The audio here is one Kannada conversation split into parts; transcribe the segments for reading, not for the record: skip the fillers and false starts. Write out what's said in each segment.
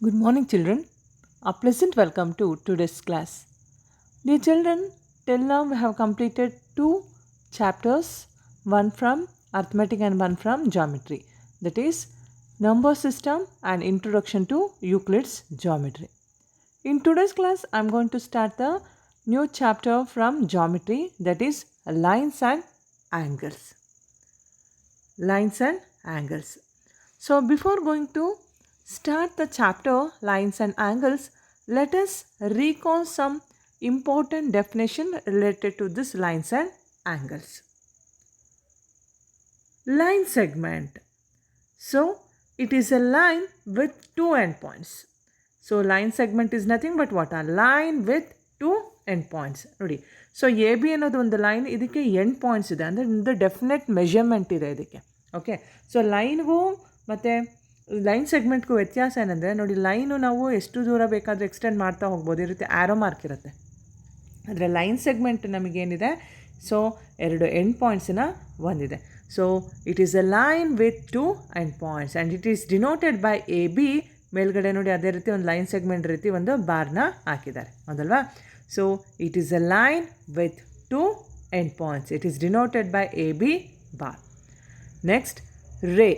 Good morning, children. A pleasant welcome to today's class. Dear children, till now we have completed two chapters, one from arithmetic and one from geometry. That is, number system and introduction to Euclid's geometry. In today's class, I am going to start the new chapter from geometry, that is, lines and angles. Lines and angles. So before going to start the chapter lines and angles, let us recall some important definition related to this lines and angles. Line segment. So it is a line with two endpoints. So line segment is nothing but what? A line with two endpoints. ನೋಡಿ, ಸೊ ಎ ಬಿ ಅನ್ನೋದು ಒಂದು ಲೈನ್, ಇದಕ್ಕೆ ಎಂಡ್ ಪಾಯಿಂಟ್ಸ್ ಇದೆ, ಅಂದರೆ ಒಂದು ಡೆಫಿನೆಟ್ ಮೆಷರ್ಮೆಂಟ್ ಇದೆ ಇದಕ್ಕೆ. ಓಕೆ, ಸೊ ಲೈನ್ಗೂ ಮತ್ತು ಲೈನ್ ಸೆಗ್ಮೆಂಟ್ಗೂ ವ್ಯತ್ಯಾಸ ಏನಂದರೆ, ನೋಡಿ, ಲೈನು ನಾವು ಎಷ್ಟು ದೂರ ಬೇಕಾದರೆ ಎಕ್ಸ್ಟೆಂಡ್ ಮಾಡ್ತಾ ಹೋಗ್ಬೋದು, ಈ ರೀತಿ ಆ್ಯರೋ ಮಾರ್ಕ್ ಇರುತ್ತೆ. ಆದರೆ ಲೈನ್ ಸೆಗ್ಮೆಂಟ್ ನಮಗೇನಿದೆ, ಸೊ ಎರಡು ಎಂಡ್ ಪಾಯಿಂಟ್ಸಿನ ಒಂದಿದೆ. So it is a line with two end points and it is denoted by A B. ಮೇಲ್ಗಡೆ ನೋಡಿ ಅದೇ ರೀತಿ ಒಂದು ಲೈನ್ ಸೆಗ್ಮೆಂಟ್ ರೀತಿ ಒಂದು ಬಾರ್ನ ಹಾಕಿದ್ದಾರೆ, ಹೌದಲ್ವಾ? So it is a line with two end points. It is denoted by A B bar. Next, ray.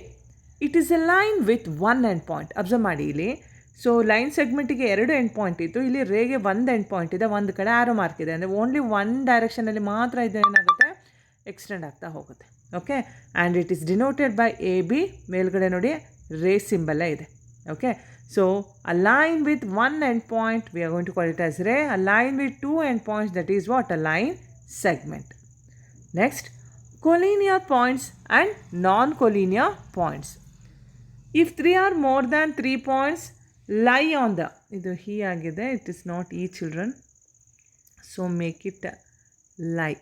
It is a line with one end point. Observe ಮಾಡಿ ಇಲ್ಲಿ. ಸೊ ಲೈನ್ ಸೆಗ್ಮೆಂಟಿಗೆ ಎರಡು ಎಂಡ್ ಪಾಯಿಂಟ್ ಇತ್ತು, ಇಲ್ಲಿ ರೇಗೆ ಒಂದು ಎಂಡ್ ಪಾಯಿಂಟ್ ಇದೆ, ಒಂದು ಕಡೆ ಆರೋ ಮಾರ್ಕ್ ಇದೆ, ಅಂದರೆ ಓನ್ಲಿ ಒನ್ ಡೈರೆಕ್ಷನಲ್ಲಿ ಮಾತ್ರ ಇದು ಏನಾಗುತ್ತೆ, ಎಕ್ಸ್ಟೆಂಡ್ ಆಗ್ತಾ ಹೋಗುತ್ತೆ. Okay, and it is denoted by A B. ಮೇಲ್ಗಡೆ ನೋಡಿ ರೇ ಸಿಂಬಲ್ಲೇ ಇದೆ. Okay, so a line with one end point we are going to call it as ray. A line with two end points, that is what? A line segment. Next, collinear points and non-collinear points. If three or more than 3 points lie on the, ಇದು ಹೀ ಆಗಿದೆ, it is not e children, so make it lie,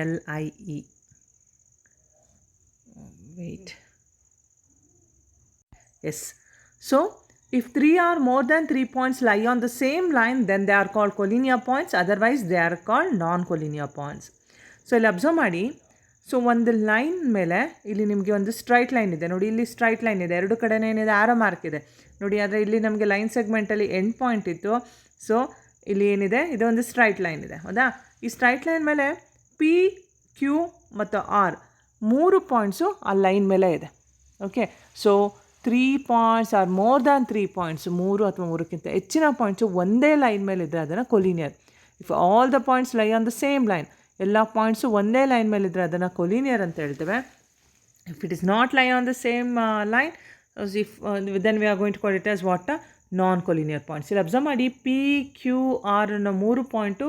L-I-E. Wait. Yes. So if 3 or more than 3 points lie on the same line, then they are called collinear points. Otherwise, they are called non-collinear points. So ಇಲ್ಲಿ ಅಬ್ಸರ್ವ್ ಮಾಡಿ. ಸೊ ಒಂದು ಲೈನ್ ಮೇಲೆ ಇಲ್ಲಿ ನಿಮಗೆ ಒಂದು ಸ್ಟ್ರೈಟ್ ಲೈನ್ ಇದೆ ನೋಡಿ, ಇಲ್ಲಿ ಸ್ಟ್ರೈಟ್ ಲೈನ್ ಇದೆ, ಎರಡು ಕಡೆನೇ ಏನಿದೆ, ಆರೋ ಮಾರ್ಕ್ ಇದೆ ನೋಡಿ. ಆದರೆ ಇಲ್ಲಿ ನಮಗೆ ಲೈನ್ ಸೆಗ್ಮೆಂಟಲ್ಲಿ ಎಂಡ್ ಪಾಯಿಂಟ್ ಇತ್ತು. ಸೊ ಇಲ್ಲಿ ಏನಿದೆ, ಇದು ಒಂದು ಸ್ಟ್ರೈಟ್ ಲೈನ್ ಇದೆ, ಹೌದಾ? ಈ ಸ್ಟ್ರೈಟ್ ಲೈನ್ ಮೇಲೆ ಪಿ, ಕ್ಯೂ ಮತ್ತು ಆರ್ ಮೂರು ಪಾಯಿಂಟ್ಸು ಆ ಲೈನ್ ಮೇಲೆ ಇದೆ. Okay, so 3 points are more than 3 points, ಮೂರು ಅಥವಾ ಮೂರಕ್ಕಿಂತ ಹೆಚ್ಚಿನ ಪಾಯಿಂಟ್ಸು ಒಂದೇ ಲೈನ್ ಮೇಲೆ ಇದ್ದರೆ ಅದನ್ನು collinear. If all the points lie on the same line, ಎಲ್ಲ ಪಾಯಿಂಟ್ಸು ಒಂದೇ ಲೈನ್ ಮೇಲೆ ಇದ್ದರೆ ಅದನ್ನು ಕೊಲಿನಿಯರ್ ಅಂತ ಹೇಳ್ತೇವೆ. If it is not lie on the same line, if then we are going to call it as what? Non collinear points. ಇಲ್ಲಿ ಅಬ್ಸರ್ವ್ ಮಾಡಿ, ಪಿ, ಕ್ಯೂ, ಆರ್ ಅನ್ನೋ ಮೂರು ಪಾಯಿಂಟು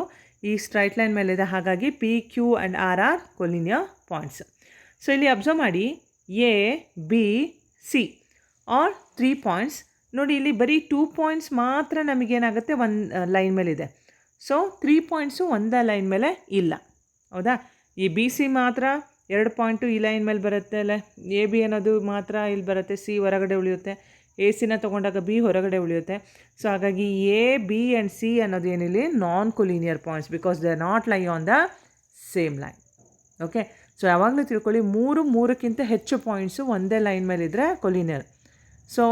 ಈ ಸ್ಟ್ರೈಟ್ ಲೈನ್ ಮೇಲಿದೆ, ಹಾಗಾಗಿ P, Q and R are collinear points. So ಇಲ್ಲಿ ಅಬ್ಸರ್ವ್ ಮಾಡಿ, A, B, C are 3 points. ನೋಡಿ, ಇಲ್ಲಿ ಬರೀ 2 ಪಾಯಿಂಟ್ಸ್ ಮಾತ್ರ ನಮಗೇನಾಗುತ್ತೆ, ಒಂದು ಲೈನ್ ಮೇಲಿದೆ. ಸೊ 3 ಪಾಯಿಂಟ್ಸು ಒಂದೇ ಲೈನ್ ಮೇಲೆ ಇಲ್ಲ, ಹೌದಾ? ಈ ಬಿ ಸಿ ಮಾತ್ರ 2 ಪಾಯಿಂಟು ಈ ಲೈನ್ ಮೇಲೆ ಬರುತ್ತೆ, ಅಲ್ಲ? ಎ ಬಿ ಅನ್ನೋದು ಮಾತ್ರ ಇಲ್ಲಿ ಬರುತ್ತೆ, ಸಿ ಹೊರಗಡೆ ಉಳಿಯುತ್ತೆ, ಎ ಸಿನ ತೊಗೊಂಡಾಗ ಬಿ ಹೊರಗಡೆ ಉಳಿಯುತ್ತೆ. ಸೊ ಹಾಗಾಗಿ ಎ, ಬಿ ಆ್ಯಂಡ್ ಸಿ ಅನ್ನೋದು ಏನಿಲ್ಲಿ non collinear points, because they are not lie on the same line. Okay, so ಯಾವಾಗಲೂ ತಿಳ್ಕೊಳ್ಳಿ, ಮೂರಕ್ಕಿಂತ ಹೆಚ್ಚು ಪಾಯಿಂಟ್ಸು ಒಂದೇ ಲೈನ್ ಮೇಲಿದ್ದರೆ ಕೊಲಿನಿಯರ್. ಸೊ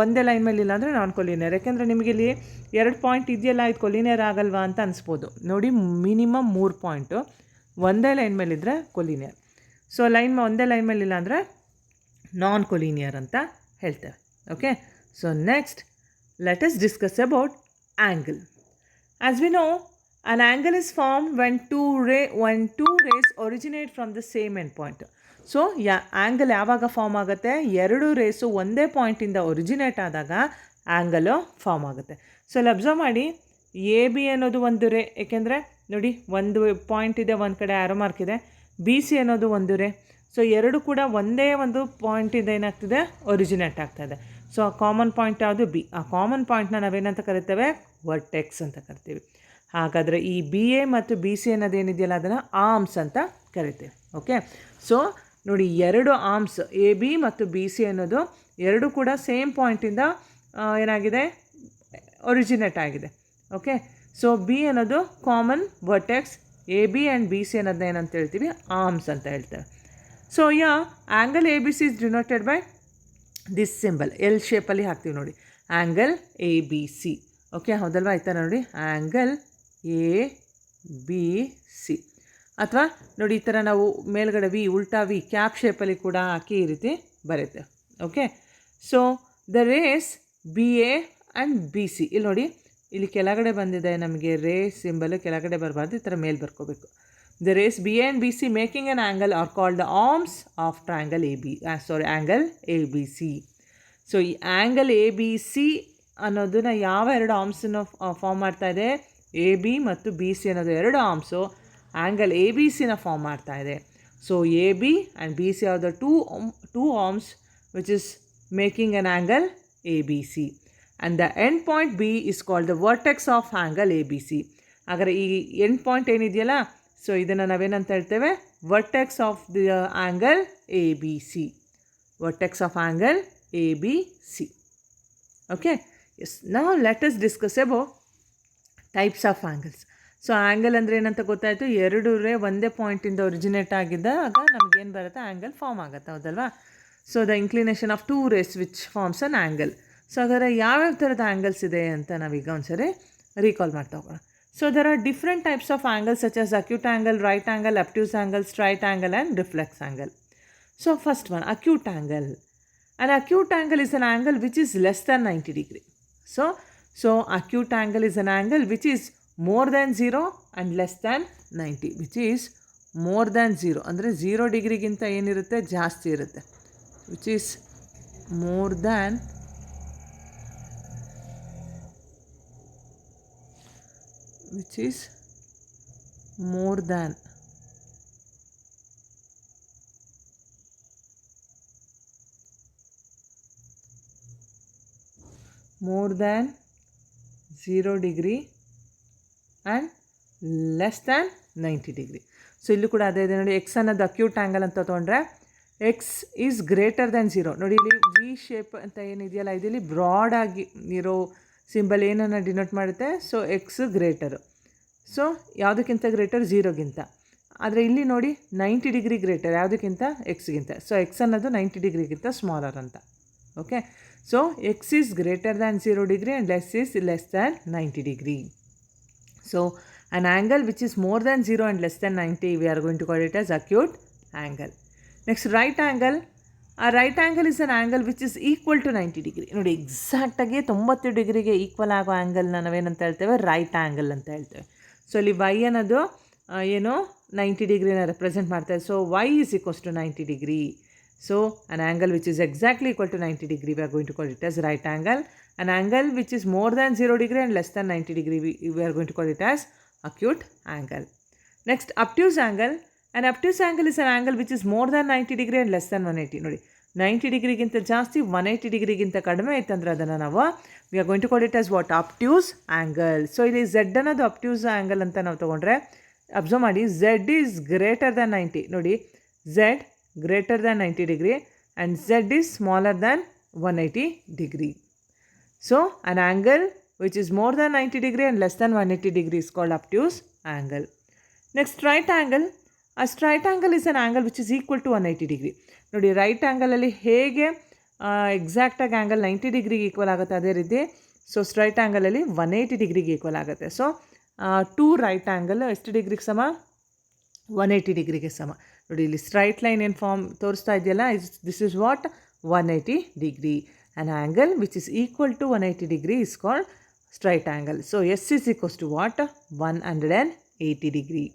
ಒಂದೇ ಲೈನ್ ಮೇಲೆ ಇಲ್ಲ ಅಂದರೆ ನಾನ್ ಕೊಲಿನಿಯರ್. ಯಾಕೆಂದರೆ ನಿಮಗೆ ಇಲ್ಲಿ 2 ಪಾಯಿಂಟ್ ಇದೆಯಲ್ಲ, ಇದು ಕೊಲಿನಿಯರ್ ಆಗಲ್ವಾ ಅಂತ ಅನಿಸ್ಬೋದು. ನೋಡಿ, ಮಿನಿಮಮ್ 3 ಪಾಯಿಂಟು ಒಂದೇ ಲೈನ್ ಮೇಲಿದ್ದರೆ ಕೊಲಿನಿಯರ್. ಸೊ ಒಂದೇ ಲೈನ್ ಮೇಲಿಲ್ಲ ಅಂದರೆ ನಾನ್ ಕೊಲಿನಿಯರ್ ಅಂತ ಹೇಳ್ತೇವೆ. Okay, so next let us discuss about angle. As we know, an angle is formed when two rays originate from the same end point. So angle ಯಾವಾಗ ಫಾರ್ಮ್ ಆಗುತ್ತೆ? ಎರಡು ರೇಸು ಒಂದೇ ಪಾಯಿಂಟಿಂದ ಒರಿಜಿನೇಟ್ ಆದಾಗ ಆ್ಯಂಗಲು ಫಾರ್ಮ್ ಆಗುತ್ತೆ. ಸೊ ಇಲ್ಲಿ ಅಬ್ಸರ್ವ್ ಮಾಡಿ, ಎ ಬಿ ಅನ್ನೋದು ಒಂದು ರೇ, ಏಕೆಂದರೆ ನೋಡಿ ಒಂದು ಪಾಯಿಂಟ್ ಇದೆ, ಒಂದು ಕಡೆ ಆರೋ ಮಾರ್ಕ್ ಇದೆ. ಬಿ ಸಿ ಅನ್ನೋದು ಒಂದು ರೇ. ಸೊ ಎರಡು ಕೂಡ ಒಂದೇ ಒಂದು ಪಾಯಿಂಟಿಂದ ಏನಾಗ್ತಿದೆ, ಒರಿಜಿನೇಟ್ ಆಗ್ತಾಯಿದೆ. ಸೊ ಆ ಕಾಮನ್ ಪಾಯಿಂಟ್ ಯಾವುದು? ಬಿ. ಆ ಕಾಮನ್ ಪಾಯಿಂಟ್ನ ನಾವೇನಂತ ಕರಿತೇವೆ? ವರ್ಟೆಕ್ಸ್ ಅಂತ ಕರಿತೀವಿ. ಹಾಗಾದರೆ ಈ ಬಿ ಎ ಮತ್ತು ಬಿ ಸಿ ಅನ್ನೋದೇನಿದೆಯಲ್ಲ, ಅದನ್ನು ಆರ್ಮ್ಸ್ ಅಂತ ಕರಿತೀವಿ. ಓಕೆ, ಸೊ ನೋಡಿ, ಎರಡು ಆರ್ಮ್ಸ್ ಎ ಬಿ ಮತ್ತು ಬಿ ಸಿ ಅನ್ನೋದು ಎರಡು ಕೂಡ ಸೇಮ್ ಪಾಯಿಂಟಿಂದ ಏನಾಗಿದೆ, ಒರಿಜಿನೇಟ್ ಆಗಿದೆ. ಓಕೆ, ಸೊ ಬಿ ಅನ್ನೋದು common vertex, A B and B C ಅನ್ನೋದನ್ನ ಏನಂತ ಹೇಳ್ತೀವಿ? ಆರ್ಮ್ಸ್ ಅಂತ ಹೇಳ್ತೇವೆ. So angle A B C is denoted by this symbol, L ಶೇಪಲ್ಲಿ ಹಾಕ್ತೀವಿ ನೋಡಿ. Angle A B C. Okay, ಹೌದಲ್ವಾ? ಆಯ್ತಾ ನೋಡಿ, ಆ್ಯಂಗಲ್ ಎ ಬಿ ಸಿ. ಅಥವಾ ನೋಡಿ, ಈ ಥರ ನಾವು ಮೇಲ್ಗಡೆ ವಿ, ಉಲ್ಟಾ ವಿ, ಕ್ಯಾಪ್ ಶೇಪಲ್ಲಿ ಕೂಡ ಹಾಕಿ ಈ ರೀತಿ ಬರುತ್ತೆ. Okay, so the rays B A and B C. ಇಲ್ಲಿ ನೋಡಿ, ಇಲ್ಲಿ ಕೆಳಗಡೆ ಬಂದಿದೆ ನಮಗೆ ರೇ ಸಿಂಬಲ್, ಕೆಳಗಡೆ ಬರಬಾರ್ದು, ಈ ಥರ ಮೇಲೆ ಬರ್ಕೋಬೇಕು. The rays B A and B C making an angle are called the arms of triangle angle A B C. So ಈ ಆ್ಯಂಗಲ್ ಎ ಬಿ ಸಿ ಅನ್ನೋದನ್ನ ಯಾವ ಎರಡು ಆರ್ಮ್ಸನ್ನು ಫಾರ್ಮ್ ಮಾಡ್ತಾ ಇದೆ? ಎ ಬಿ ಮತ್ತು ಬಿ ಸಿ ಅನ್ನೋದು ಎರಡು ಆರ್ಮ್ಸು ಆ್ಯಂಗಲ್ ಎ ಬಿ ಸಿನ ಫಾರ್ಮ್ ಮಾಡ್ತಾ ಇದೆ. So A B and B C are the two arms which is making an angle A B C. And the end point B is called the vertex of angle A B C. ಹಾಗಾದರೆ ಈ ಎಂಡ್ ಪಾಯಿಂಟ್ ಏನಿದೆಯಲ್ಲ, ಸೊ ಇದನ್ನು ನಾವೇನಂತ ಹೇಳ್ತೇವೆ? Vertex of the angle A B C. Vertex of angle A B C. Okay, yes. ನಾವು let us discuss about types of angles. So angle ಅಂದರೆ ಏನಂತ ಗೊತ್ತಾಯಿತು, ಎರಡು ರೇ ಒಂದೇ ಪಾಯಿಂಟಿಂದ ಒರಿಜಿನೇಟ್ ಆಗಿದ್ದಾಗ ನಮಗೇನು ಬರುತ್ತೆ? ಆ್ಯಂಗಲ್ ಫಾರ್ಮ್ ಆಗುತ್ತೆ, ಹೌದಲ್ವಾ? So the inclination of two rays which forms an angle. So ಅದರ ಯಾವ್ಯಾವ ಥರದ ಆ್ಯಂಗಲ್ಸ್ ಇದೆ ಅಂತ ನಾವೀಗ ಒಂದ್ಸರಿ ರೀಕಾಲ್ ಮಾಡ್ತಾ ಹೋಗೋಣ. So there are different types of angles such as acute angle, right angle, obtuse angle, straight angle and reflex angle. So first one, acute angle. An acute angle is an angle which is less than 90 degree. So acute angle is an angle which is more than 0 and less than 90, which is more than 0 ಅಂದರೆ 0 ಡಿಗ್ರಿಗಿಂತ ಏನಿರುತ್ತೆ? ಜಾಸ್ತಿ ಇರುತ್ತೆ. which is more than more than 0 degree and less than 90 degree. So ಇಲ್ಲಿ ಕೂಡ ಅದೇ ಇದೆ ನೋಡಿ, ಎಕ್ಸ್ ಅನ್ನೋದು ಅಕ್ಯೂಟ್ ಆ್ಯಂಗಲ್ ಅಂತ ತೊಗೊಂಡ್ರೆ ಎಕ್ಸ್ ಈಸ್ ಗ್ರೇಟರ್ ದ್ಯಾನ್ 0. ನೋಡಿ, ಇಲ್ಲಿ ವಿ ಶೇಪ್ ಅಂತ ಏನಿದೆಯಲ್ಲ, ಇದರಲ್ಲಿ ಬ್ರಾಡಾಗಿ ಇರೋ ಸಿಂಬಲ್ ಏನನ್ನು ಡಿನೋಟ್ ಮಾಡುತ್ತೆ? So X greater. ಸೊ ಯಾವುದಕ್ಕಿಂತ ಗ್ರೇಟರ್? 0ಗಿಂತ. ಆದರೆ ಇಲ್ಲಿ ನೋಡಿ 90 ಡಿಗ್ರಿ ಗ್ರೇಟರ್, ಯಾವುದಕ್ಕಿಂತ? ಎಕ್ಸ್ಗಿಂತ. ಸೊ ಎಕ್ಸ್ ಅನ್ನೋದು 90 ಡಿಗ್ರಿಗಿಂತ ಸ್ಮಾಲರ್ ಅಂತ. Okay, so x is greater than 0 degree and x is less than 90 degree. So an angle which is more than 0 and less than 90, we are going to call it as acute angle. Next, right angle. A right angle is an angle which is equal to 90 degree. ನೋಡಿ, ಎಕ್ಸಾಕ್ಟಾಗಿ 90 ಡಿಗ್ರಿಗೆ ಈಕ್ವಲ್ ಆಗೋ ಆ್ಯಂಗಲ್ನ ನಾವೇನಂತ ಹೇಳ್ತೇವೆ? ರೈಟ್ ಆ್ಯಂಗಲ್ ಅಂತ ಹೇಳ್ತೇವೆ. ಸೊ ಇಲ್ಲಿ y ಅನ್ನೋದು ಏನು 90 ಡಿಗ್ರಿನ ರೆಪ್ರೆಸೆಂಟ್ ಮಾಡ್ತಾರೆ. So y is equals to 90 degree. So an angle which is exactly equal to 90 degree, we are going to call it as right angle. An angle which is more than 0 degree and less than 90 degree, we are going to call it as acute angle. Next, obtuse angle. An obtuse angle is an angle which is more than 90 degree and less than 180. ನೋಡಿ, 90 ಡಿಗ್ರಿಗಿಂತ ಜಾಸ್ತಿ 180 ಡಿಗ್ರಿಗಿಂತ ಕಡಿಮೆ ಐತಂದ್ರೆ ಅದನ್ನು ನಾವು we are going to call it as what? obtuse angle. So ಇಲ್ಲಿ z ಅನ್ನೋದು obtuse angle ಅಂತ ನಾವು ತೊಗೊಂಡ್ರೆ ಅಬ್ಸರ್ವ್ ಮಾಡಿ, z is greater than 90. ನೋಡಿ, z greater than 90 degree and z is smaller than 180 degree. So an angle which is more than 90 degree and less than 180 degree is called obtuse angle. Next, right angle. A straight angle is an angle which is equal to 180 degree. ನೋಡಿ, ರೈಟ್ ಆ್ಯಂಗಲಲ್ಲಿ ಹೇಗೆ ಎಕ್ಸಾಕ್ಟಾಗಿ ಆ್ಯಂಗಲ್ 90 ಡಿಗ್ರಿಗೆ ಈಕ್ವಲ್ ಆಗುತ್ತೆ, ಅದೇ ರೀತಿ ಸೊ ಸ್ಟ್ರೈಟ್ ಆ್ಯಂಗಲಲ್ಲಿ 180 ಡಿಗ್ರಿಗೆ ಈಕ್ವಲ್ ಆಗುತ್ತೆ. ಸೊ ಟೂ ರೈಟ್ ಆ್ಯಂಗಲ್ ಎಷ್ಟು ಡಿಗ್ರಿಗೆ ಸಮ? 180 ಡಿಗ್ರಿಗೆ ಸಮ. ನೋಡಿ, ಇಲ್ಲಿ ಸ್ಟ್ರೈಟ್ ಲೈನ್ ಏನು ಫಾರ್ಮ್ ತೋರಿಸ್ತಾ ಇದೆಯಲ್ಲ, this is what? 180 degree. An angle which is equal to 180 degree is called straight angle. So S is equals to what? 180 degree.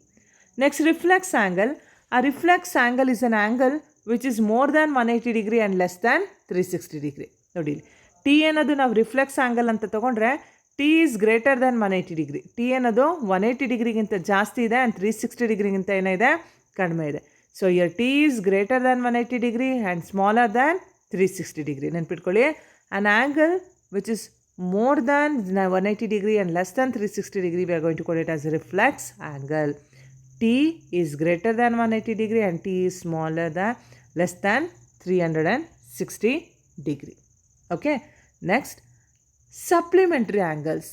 Next, reflex angle. A reflex angle is an angle which is more than 180 degree and less than 360 degree. ನೋಡಿ, ಟಿ ಅನ್ನೋದು ನಾವು ರಿಫ್ಲೆಕ್ಸ್ ಆ್ಯಂಗಲ್ ಅಂತ ತೊಗೊಂಡ್ರೆ T is greater than 180 degree. T ಅನ್ನೋದು 180 ಡಿಗ್ರಿಗಿಂತ ಜಾಸ್ತಿ ಇದೆ ಆ್ಯಂಡ್ 360 ಡಿಗ್ರಿಗಿಂತ ಏನಿದೆ? ಕಡಿಮೆ ಇದೆ. So here T is greater than 180 degree and smaller than 360 degree. ನೆನ್ಪಿಟ್ಕೊಳ್ಳಿ, an angle which is more than 180 degree and less than 360 degree, we are going to call it as a reflex angle. T is greater than 180 degree and T is smaller than less than 360 degree. Okay, next, supplementary angles.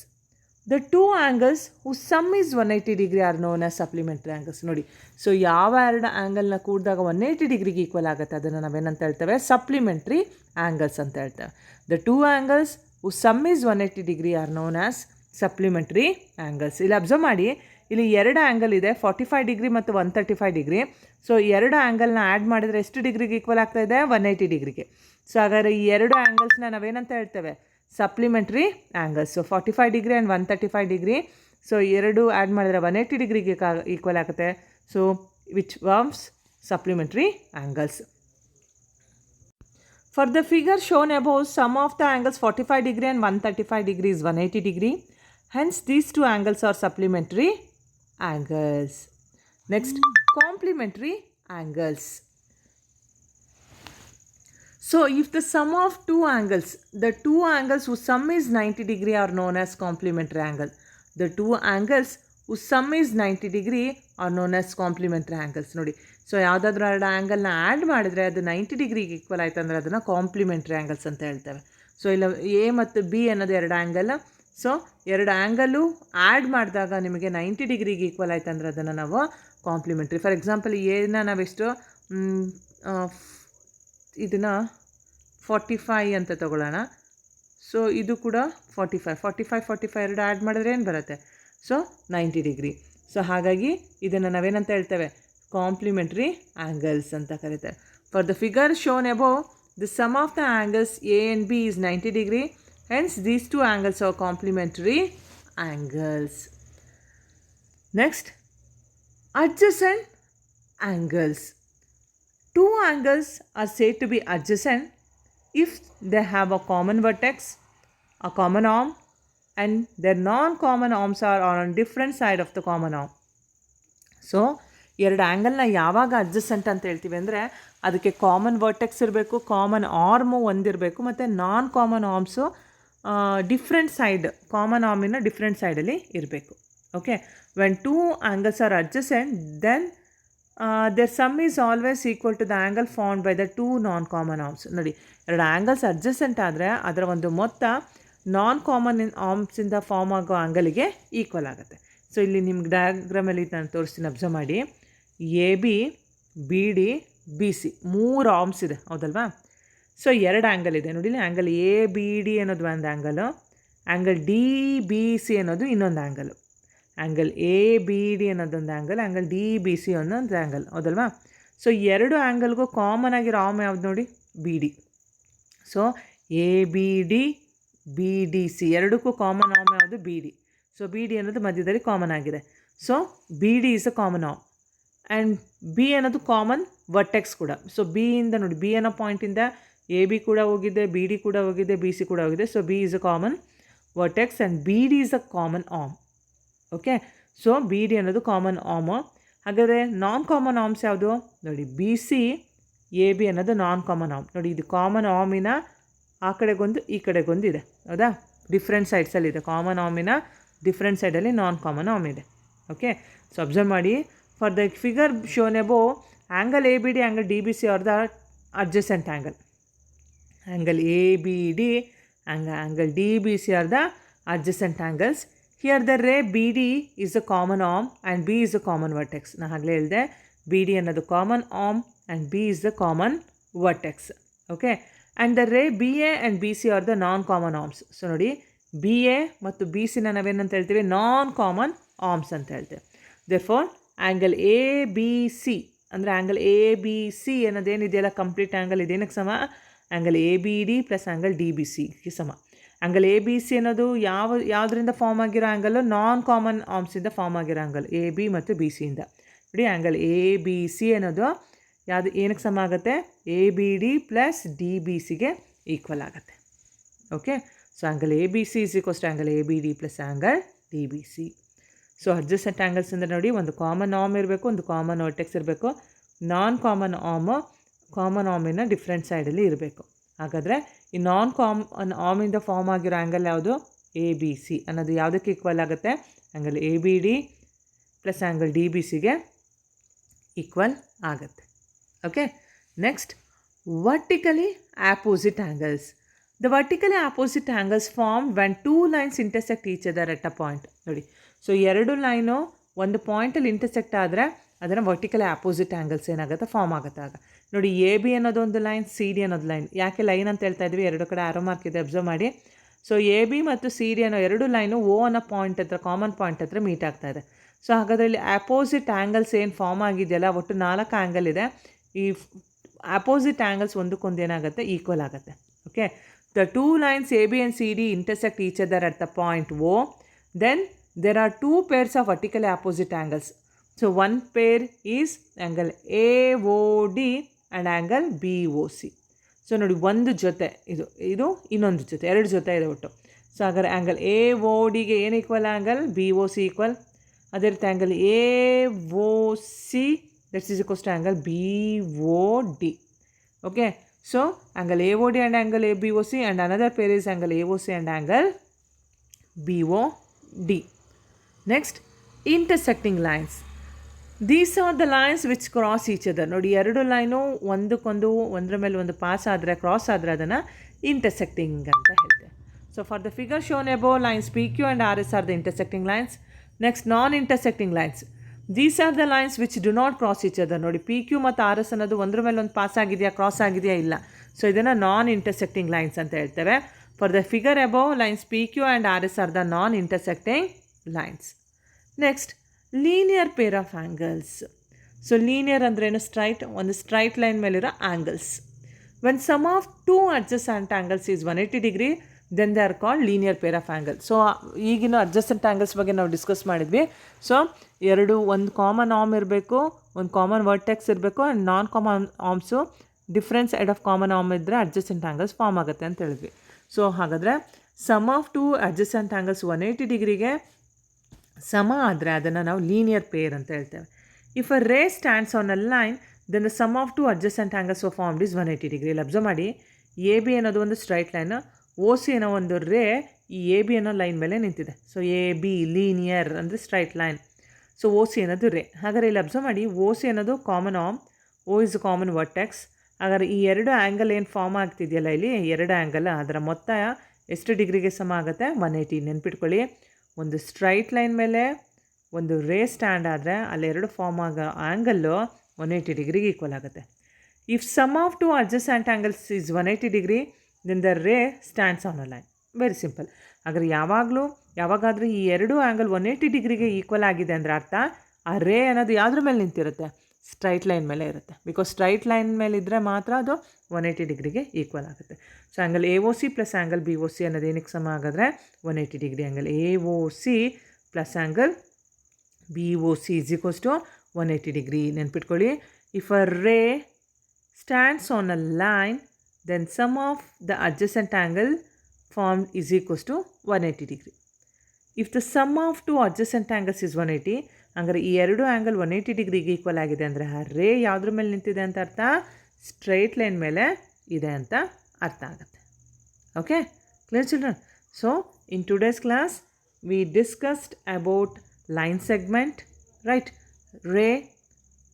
The two angles whose sum is 180 degree are known as supplementary angles. ನೋಡಿ, ಸೊ ಯಾವ ಎರಡು ಆ್ಯಂಗಲ್ನ ಕೂಡಿದಾಗ 180 ಡಿಗ್ರಿಗೆ ಈಕ್ವಲ್ ಆಗುತ್ತೆ ಅದನ್ನು ನಾವೇನಂತ ಹೇಳ್ತೇವೆ? ಸಪ್ಲಿಮೆಂಟ್ರಿ ಆ್ಯಂಗಲ್ಸ್ ಅಂತ ಹೇಳ್ತೇವೆ. The two angles whose sum is 180 degree are known as supplementary angles. ಇಲ್ಲಿ ಅಬ್ಸರ್ವ್ ಮಾಡಿ, ಇಲ್ಲಿ ಎರಡು ಆ್ಯಂಗಲ್ ಇದೆ, 45 ಡಿಗ್ರಿ ಮತ್ತು 135 ಡಿಗ್ರಿ. ಸೊ ಎರಡು ಆ್ಯಂಗಲ್ನ ಆ್ಯಡ್ ಮಾಡಿದರೆ ಎಷ್ಟು ಡಿಗ್ರಿಗೆ ಈಕ್ವಲ್ ಆಗ್ತಾ ಇದೆ? 180 ಡಿಗ್ರಿಗೆ. ಸೊ ಹಾಗಾದರೆ ಈ ಎರಡು ಆ್ಯಂಗಲ್ಸ್ನ ನಾವೇನಂತ ಹೇಳ್ತೇವೆ? Supplementary angles. So 45 degree and 135 degree. So ಎರಡು ಆ್ಯಡ್ ಮಾಡಿದರೆ 180 ಡಿಗ್ರಿಗೆ ಈಕ್ವಲ್ ಆಗುತ್ತೆ. So which forms supplementary angles. For the figure shown above, sum of the angles 45 degree and 135 degree is 180 degree. Hence, these two angles are supplementary angles. Next, complementary angles. So, if the sum of two angles, the two angles whose sum is 90 degree are known as complementary angle. The two angles whose sum is 90 degree are known as complementary angles. ನೋಡಿ, ಸೊ ಯಾವುದಾದ್ರೂ ಎರಡು ಆ್ಯಂಗಲ್ನ ಆ್ಯಡ್ ಮಾಡಿದರೆ ಅದು 90 ಡಿಗ್ರಿಗೆ ಈಕ್ವಲ್ ಆಯ್ತು ಅಂದರೆ ಅದನ್ನು ಕಾಂಪ್ಲಿಮೆಂಟ್ರಿ ಆ್ಯಂಗಲ್ಸ್ ಅಂತ ಹೇಳ್ತೇವೆ. ಸೊ ಇಲ್ಲ ಎ ಮತ್ತು ಬಿ ಅನ್ನೋದು ಎರಡು ಆ್ಯಂಗಲ್. ಸೊ ಎರಡು ಆ್ಯಂಗಲು ಆ್ಯಡ್ ಮಾಡಿದಾಗ ನಿಮಗೆ 90 ಡಿಗ್ರಿಗೆ ಈಕ್ವಲ್ ಆಯ್ತು ಅಂದರೆ ಅದನ್ನು ನಾವು ಕಾಂಪ್ಲಿಮೆಂಟ್ರಿ. ಫಾರ್ ಎಕ್ಸಾಂಪಲ್ ಎನ ನಾವೆಷ್ಟು ಇದನ್ನು 45 ಅಂತ ತಗೊಳ್ಳೋಣ. ಸೊ ಇದು ಕೂಡ 45 ಎರಡು ಆ್ಯಡ್ ಮಾಡಿದ್ರೆ ಏನು ಬರುತ್ತೆ? So 90 degree. ಸೊ ಹಾಗಾಗಿ ಇದನ್ನು ನಾವೇನಂತ ಹೇಳ್ತೇವೆ? ಕಾಂಪ್ಲಿಮೆಂಟ್ರಿ ಆ್ಯಂಗಲ್ಸ್ ಅಂತ ಕರೀತಾರೆ. For the figure shown above, the sum of the angles A and B is 90 degree. Hence these two angles are complementary angles. Next, adjacent angles. Two angles are said to be adjacent if they have a common vertex, a common arm, and their non-common arms are on different side of the common arm. So ಎರಡು ಆ್ಯಂಗಲ್ನ ಯಾವಾಗ ಅಡ್ಜಸೆಂಟ್ ಅಂತ ಹೇಳ್ತೀವಿ ಅಂದರೆ ಅದಕ್ಕೆ ಕಾಮನ್ ವರ್ಟೆಕ್ಸ್ ಇರಬೇಕು, ಕಾಮನ್ ಆರ್ಮು ಒಂದಿರಬೇಕು, ಮತ್ತು non common arms different side, common ಆರ್ಮಿನ ಡಿಫ್ರೆಂಟ್ ಸೈಡಲ್ಲಿ ಇರಬೇಕು. Okay, when two angles are adjacent then their sum is always equal to the angle found by the two non common arms. ನೋಡಿ, ಎರಡು ಆ್ಯಂಗಲ್ಸ್ ಅಡ್ಜಸೆಂಟ್ ಆದರೆ ಅದರ ಒಂದು ಮೊತ್ತ ನಾನ್ ಕಾಮನ್ ಆರ್ಮ್ಸಿಂದ ಫಾರ್ಮ್ ಆಗೋ ಆ್ಯಂಗಲಿಗೆ ಈಕ್ವಲ್ ಆಗುತ್ತೆ. ಸೊ ಇಲ್ಲಿ ನಿಮ್ಗೆ ಡಯಾಗ್ರಾಮಲ್ಲಿ ನಾನು ತೋರಿಸ್ತೀನಿ, ಅಬ್ಸರ್ವ್ ಮಾಡಿ. A B, B D, B C ಮೂರು ಆರ್ಮ್ಸ್ ಇದೆ, ಹೌದಲ್ವಾ? ಸೊ ಎರಡು ಆ್ಯಂಗಲ್ ಇದೆ ನೋಡಿ. ಆ್ಯಂಗಲ್ ಎ ಬಿ ಡಿ ಅನ್ನೋದು ಒಂದು angle, angle D B C ಅನ್ನೋದು ಇನ್ನೊಂದು angle. Angle A B D ಅನ್ನೋದೊಂದು angle, angle D B C ಅನ್ನೋದು ಆ್ಯಂಗಲ್, ಹೌದಲ್ವಾ? ಸೊ ಎರಡು ಆ್ಯಂಗಲ್ಗೂ ಕಾಮನ್ ಆಗಿರೋ ಆರ್ಮ್ ಯಾವ್ದು ನೋಡಿ? B D. So A B D, B D C ಎರಡಕ್ಕೂ ಕಾಮನ್ ಆರ್ಮ್ ಯಾವುದು? B D. So B D ಅನ್ನೋದು ಮಧ್ಯದಲ್ಲಿ ಕಾಮನ್ ಆಗಿದೆ. So B D is a common arm and B ಅನ್ನೋದು ಕಾಮನ್ ವರ್ಟೆಕ್ಸ್ ಕೂಡ. ಸೊ ಬಿ ಇಂದ ನೋಡಿ, ಬಿ ಅನ್ನೋ ಪಾಯಿಂಟಿಂದ ಎ ಬಿ ಕೂಡ ಹೋಗಿದೆ, ಬಿ ಡಿ ಕೂಡ ಹೋಗಿದೆ, ಬಿ ಸಿ ಕೂಡ ಹೋಗಿದೆ. So B is a common vertex and B D is a common arm. Okay, so B D ಅನ್ನೋದು ಕಾಮನ್ ಆರ್ಮು. ಹಾಗಾದರೆ ನಾನ್ ಕಾಮನ್ ಆರ್ಮ್ಸ್ ಯಾವುದು ನೋಡಿ? ಬಿ ಸಿ, ಎ ಬಿ ಅನ್ನೋದು ನಾನ್ ಕಾಮನ್ ಆರ್ಮ್. ನೋಡಿ, ಇದು ಕಾಮನ್ ಆರ್ಮಿನ ಆ ಕಡೆಗೊಂದು ಈ ಕಡೆಗೊಂದು ಇದೆ, ಹೌದಾ? ಡಿಫ್ರೆಂಟ್ ಸೈಡ್ಸಲ್ಲಿದೆ. ಕಾಮನ್ ಆರ್ಮಿನ ಡಿಫ್ರೆಂಟ್ ಸೈಡಲ್ಲಿ ನಾನ್ ಕಾಮನ್ ಆರ್ಮ್ ಇದೆ. ಓಕೆ, ಸೊ ಅಬ್ಸರ್ವ್ ಮಾಡಿ. For the figure shown above, angle A B D, angle D B C are the adjacent angle. Angle A B D angle D B C are the adjacent angles. Here the ray B D is a common arm and B is a common vertex. ನಾನು ಆಗಲೇ ಹೇಳಿದೆ, ಬಿ ಡಿ ಅನ್ನೋದು common arm and B is the common vertex. Okay, and the ray B A and B C are the non common arms. So ನೋಡಿ, ಬಿ ಎ ಮತ್ತು ಬಿ ಸಿನ ನಾವೇನಂತ ಹೇಳ್ತೀವಿ? ನಾನ್ ಕಾಮನ್ ಆರ್ಮ್ಸ್ ಅಂತ ಹೇಳ್ತೇವೆ. Therefore angle A B C ಅಂದರೆ ಆ್ಯಂಗಲ್ ಎ ಬಿ ಸಿ ಅನ್ನೋದೇನಿದೆಯಲ್ಲ, ಕಂಪ್ಲೀಟ್ ಆ್ಯಂಗಲ್ ಇದೇನಕ್ಕೆ ಸಮ? Angle A B D plus angle D B ಸಿಗೆ ಸಮ. ಆ್ಯಂಗಲ್ ಎ ಬಿ ಸಿ ಅನ್ನೋದು ಯಾವುದರಿಂದ ಫಾರ್ಮ್ ಆಗಿರೋ ಆ್ಯಂಗಲ್ಲು? ನಾನ್ ಕಾಮನ್ ಆರ್ಮ್ಸಿಂದ ಫಾರ್ಮ್ ಆಗಿರೋ ಆ್ಯಂಗಲ್ ಎ ಬಿ ಮತ್ತು ಬಿ ಸಿಯಿಂದ. ನೋಡಿ, ಆ್ಯಂಗಲ್ ಎ ಬಿ ಸಿ ಅನ್ನೋದು ಏನಕ್ಕೆ ಸಮ ಆಗುತ್ತೆ? A B D plus D B ಸಿಗೆ ಈಕ್ವಲ್ ಆಗುತ್ತೆ. Okay, so angle A B C is equals to angle A B D plus angle D B C. So adjacent angles ಅಂದರೆ ನೋಡಿ, ಒಂದು ಕಾಮನ್ ಆರ್ಮ್ ಇರಬೇಕು, ಒಂದು ಕಾಮನ್ ವರ್ಟೆಕ್ಸ್ ಇರಬೇಕು. ನಾನ್ ಕಾಮನ್ ಆರ್ಮಿನ ಡಿಫ್ರೆಂಟ್ ಸೈಡಲ್ಲಿ ಇರಬೇಕು. ಹಾಗಾದರೆ ಈ ನಾನ್ ಕಾಮನ್ ಆರ್ಮಿಂದ ಫಾರ್ಮ್ ಆಗಿರೋ ಆ್ಯಂಗಲ್ ಯಾವುದು? ಎ ಬಿ ಸಿ ಅನ್ನೋದು ಯಾವುದಕ್ಕೆ ಈಕ್ವಲ್ ಆಗುತ್ತೆ? Angle A B D plus angle D B ಸಿಗೆ ಈಕ್ವಲ್ ಆಗುತ್ತೆ. Okay, next, vertically opposite angles. The vertically opposite angles form when two lines intersect each other at a point. ನೋಡಿ, ಸೊ ಎರಡು ಲೈನು ಒಂದು ಪಾಯಿಂಟಲ್ಲಿ ಇಂಟರ್ಸೆಕ್ಟ್ ಆದರೆ ಅದನ್ನು ವರ್ಟಿಕಲಿ ಆಪೋಸಿಟ್ ಆ್ಯಂಗಲ್ಸ್ ಏನಾಗುತ್ತೆ? ಫಾರ್ಮ್ ಆಗುತ್ತೆ. ಆಗ ನೋಡಿ, ಎ ಬಿ ಅನ್ನೋದು ಒಂದು ಲೈನ್, ಸಿ ಡಿ ಅನ್ನೋದು ಲೈನ್. ಯಾಕೆ ಲೈನ್ ಅಂತ ಹೇಳ್ತಾ ಇದ್ವಿ? ಎರಡು ಕಡೆ ಆರೋ ಮಾರ್ಕ್ ಇದೆ, ಅಬ್ಸರ್ವ್ ಮಾಡಿ. ಸೊ ಎ ಬಿ ಮತ್ತು ಸಿ ಡಿ ಅನ್ನೋ ಎರಡು ಲೈನು ಓ ಅನ್ನೋ ಪಾಯಿಂಟ್ ಹತ್ರ ಕಾಮನ್ ಪಾಯಿಂಟ್ ಹತ್ರ ಮೀಟ್ ಆಗ್ತಾ ಇದೆ. ಸೊ ಹಾಗಾದರೆ ಇಲ್ಲಿ ಅಪೋಸಿಟ್ ಆ್ಯಂಗಲ್ಸ್ ಏನು ಫಾರ್ಮ್ ಆಗಿದೆಯಲ್ಲ, ಒಟ್ಟು 4 ಆ್ಯಂಗಲ್ ಇದೆ. ಈ ಅಪೋಸಿಟ್ ಆ್ಯಂಗಲ್ಸ್ ಒಂದಕ್ಕೊಂದು ಏನಾಗುತ್ತೆ, ಈಕ್ವಲ್ ಆಗುತ್ತೆ. Okay, the two lines A B and C D intersect each other at the point O. Then there are two pairs of vertically opposite angles. So one pair is angle AOD and angle BOC. So ನೋಡಿ, ಒಂದು ಜೊತೆ ಇದು ಇನ್ನೊಂದು ಜೊತೆ, ಎರಡು ಜೊತೆ ಇದೆ ಒಟ್ಟು. ಸೊ ಹಾಗಾದ್ರೆ ಆ್ಯಂಗಲ್ AODಗೆ ಏನು ಈಕ್ವಲ್, ಆ್ಯಂಗಲ್ BOC ಈಕ್ವಲ್. ಅದೇ ರೀತಿ angle AOC that's is equals to angle BOD. Okay, so angle AOD and angle BOC and another pair is angle AOC and angle BOD. Next, intersecting lines. These are the lines which cross each other. ನೋಡಿ, ಎರಡು ಲೈನು ಒಂದಕ್ಕೊಂದು ಒಂದರ ಮೇಲೆ ಒಂದು ಪಾಸ್ ಆದರೆ, ಕ್ರಾಸ್ ಆದರೆ ಅದನ್ನು ಇಂಟರ್ಸೆಕ್ಟಿಂಗ್ ಅಂತ ಹೇಳ್ತೇವೆ. So for the figure shown above, lines P Q and R S are the intersecting lines. Next, non intersecting lines. These are the lines which do not cross each other. ನೋಡಿ, ಪಿ ಕ್ಯೂ ಮತ್ತು ಆರ್ ಎಸ್ ಅನ್ನೋದು ಒಂದರ ಮೇಲೆ ಒಂದು ಪಾಸ್ ಆಗಿದೆಯಾ, ಕ್ರಾಸ್ ಆಗಿದೆಯಾ, ಇಲ್ಲ. ಸೊ ಇದನ್ನು ನಾನ್ ಇಂಟರ್ಸೆಕ್ಟಿಂಗ್ ಲೈನ್ಸ್ ಅಂತ ಹೇಳ್ತೇವೆ. For the figure above, lines P Q and R S are the non intersecting lines. Next, linear pair of angles. So linear ಅಂದ್ರೇನು, ಸ್ಟ್ರೈಟ್, ಒಂದು ಸ್ಟ್ರೈಟ್ ಲೈನ್ ಮೇಲಿರೋ angles. when sum of two adjacent angles is 180 degree, then they are called linear pair of angles. So ಈಗಿನ adjacent angles ಬಗ್ಗೆ ನಾವು ಡಿಸ್ಕಸ್ ಮಾಡಿದ್ವಿ. ಸೊ ಒಂದು ಕಾಮನ್ ಆರ್ಮ್ ಇರಬೇಕು, ಒಂದು ಕಾಮನ್ ವರ್ಟೆಕ್ಸ್ ಇರಬೇಕು, and non common arms different side of common arm ಇದ್ದರೆ adjacent angles ಫಾರ್ಮ್ ಆಗುತ್ತೆ ಅಂತ ಹೇಳಿದ್ವಿ. ಸೊ ಹಾಗಾದರೆ sum of two adjacent angles 180 ಡಿಗ್ರಿಗೆ ಸಮ ಆದರೆ ಅದನ್ನು ನಾವು ಲೀನಿಯರ್ ಪೇರ್ ಅಂತ ಹೇಳ್ತೇವೆ. If a ray stands on a line, then the sum of two adjacent angles of formed is 180 degree. ಇಲ್ಲಿ ಅಬ್ಸರ್ವ್ ಮಾಡಿ, ಎ ಬಿ ಅನ್ನೋದು ಒಂದು ಸ್ಟ್ರೈಟ್ ಲೈನು, ಓ ಸಿ ಅನ್ನೋ ಒಂದು ರೇ ಈ ಎ ಬಿ ಅನ್ನೋ ಲೈನ್ ಮೇಲೆ ನಿಂತಿದೆ. ಸೊ ಎ ಬಿ ಲೀನಿಯರ್ ಅಂದರೆ straight line, so O C ಅನ್ನೋದು ರೇ. ಹಾಗಾದರೆ ಇಲ್ಲಿ ಅಬ್ಸರ್ವ್ ಮಾಡಿ, ಓ ಸಿ ಅನ್ನೋದು common arm, O is common vertex. ಹಾಗಾದರೆ ಈ ಎರಡು ಆ್ಯಂಗಲ್ ಏನು ಫಾರ್ಮ್ ಆಗ್ತಿದೆಯಲ್ಲ ಇಲ್ಲಿ, ಎರಡು ಆ್ಯಂಗಲ್, ಅದರ ಮೊತ್ತ ಎಷ್ಟು ಡಿಗ್ರಿಗೆ ಸಮ ಆಗುತ್ತೆ, 180. ನೆನ್ಪಿಟ್ಕೊಳ್ಳಿ, ಒಂದು ಸ್ಟ್ರೈಟ್ ಲೈನ್ ಮೇಲೆ ಒಂದು ರೇ ಸ್ಟ್ಯಾಂಡ್ ಆದರೆ ಅಲ್ಲೆರಡು ಫಾರ್ಮ್ ಆಗೋ ಆ್ಯಂಗಲ್ಲು 180 ಡಿಗ್ರಿಗೆ ಈಕ್ವಲ್ ಆಗುತ್ತೆ. If sum of two adjacent angles is 180 degree, then the ray stands on a line. Very simple. ಹಾಗಾದ್ರೆ ಯಾವಾಗಾದರೂ ಈ ಎರಡು ಆ್ಯಂಗಲ್ 180 ಡಿಗ್ರಿಗೆ ಈಕ್ವಲ್ ಆಗಿದೆ ಅಂದರೆ ಅರ್ಥ ಆ ರೇ ಅನ್ನೋದು ಯಾವುದ್ರ ಮೇಲೆ ನಿಂತಿರುತ್ತೆ, ಸ್ಟ್ರೈಟ್ ಲೈನ್ ಮೇಲೆ ಇರುತ್ತೆ. ಬಿಕಾಸ್ ಸ್ಟ್ರೈಟ್ ಲೈನ್ ಮೇಲೆ ಇದ್ದರೆ ಮಾತ್ರ ಅದು 180 ಡಿಗ್ರಿಗೆ ಈಕ್ವಲ್ ಆಗುತ್ತೆ. So angle A O C plus angle B O C ಅನ್ನೋದು ಏನಕ್ಕೆ ಸಮ ಆಗಾದರೆ 180 degree. Angle A O C plus angle B O C is equals to 180 degree. ನೆನ್ಪಿಟ್ಕೊಳ್ಳಿ, if a ray stands on a line, then sum of the adjacent angle formed is equals to 180 degree. If the sum of two adjacent angles is 180, ಹಂಗಾರೆ ಈ ಎರಡು ಆ್ಯಂಗಲ್ 180 ಡಿಗ್ರಿಗೆ ಈಕ್ವಲ್ ಆಗಿದೆ ಅಂದರೆ ಆ ರೇ ಯಾವುದ್ರ ಮೇಲೆ ನಿಂತಿದೆ ಅಂತ ಅರ್ಥ, ಸ್ಟ್ರೈಟ್ ಲೈನ್ ಮೇಲೆ ಇದೆ ಅಂತ ಅರ್ಥ ಆಗುತ್ತೆ. Okay, clear children? So in today's class we discussed about line segment, right, ರೇ,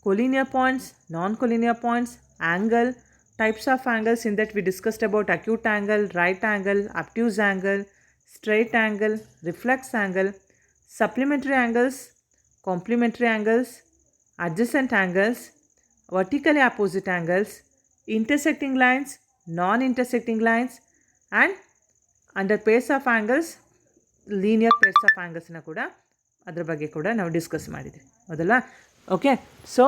collinear points, non-collinear points, angle, types of angles. In that we discussed about acute angle, right angle, obtuse angle, straight angle, reflex angle, supplementary angles, complementary angles, adjacent angles, vertically opposite angles, intersecting lines, non-intersecting lines, and under pairs of angles, linear pairs of angles na kuda adra bagge kuda ನಾವು ಡಿಸ್ಕಸ್ ಮಾಡಿದ್ವಿ, ಹೌದಲ್ಲ? Okay, so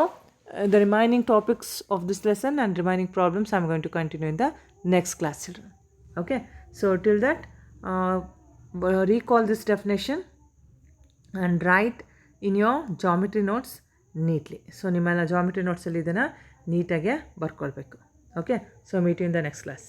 the remaining topics of this lesson and remaining problems I am going to continue in the next class, children. Okay, so till that recall this definition and write in your geometry notes neatly. So ನಿಮ್ಮೆಲ್ಲ geometry notes ಅಲ್ಲಿ ಇದನ್ನು ನೀಟಾಗಿ ಬರ್ಕೊಳ್ಬೇಕು. Okay, so meet you in the next class.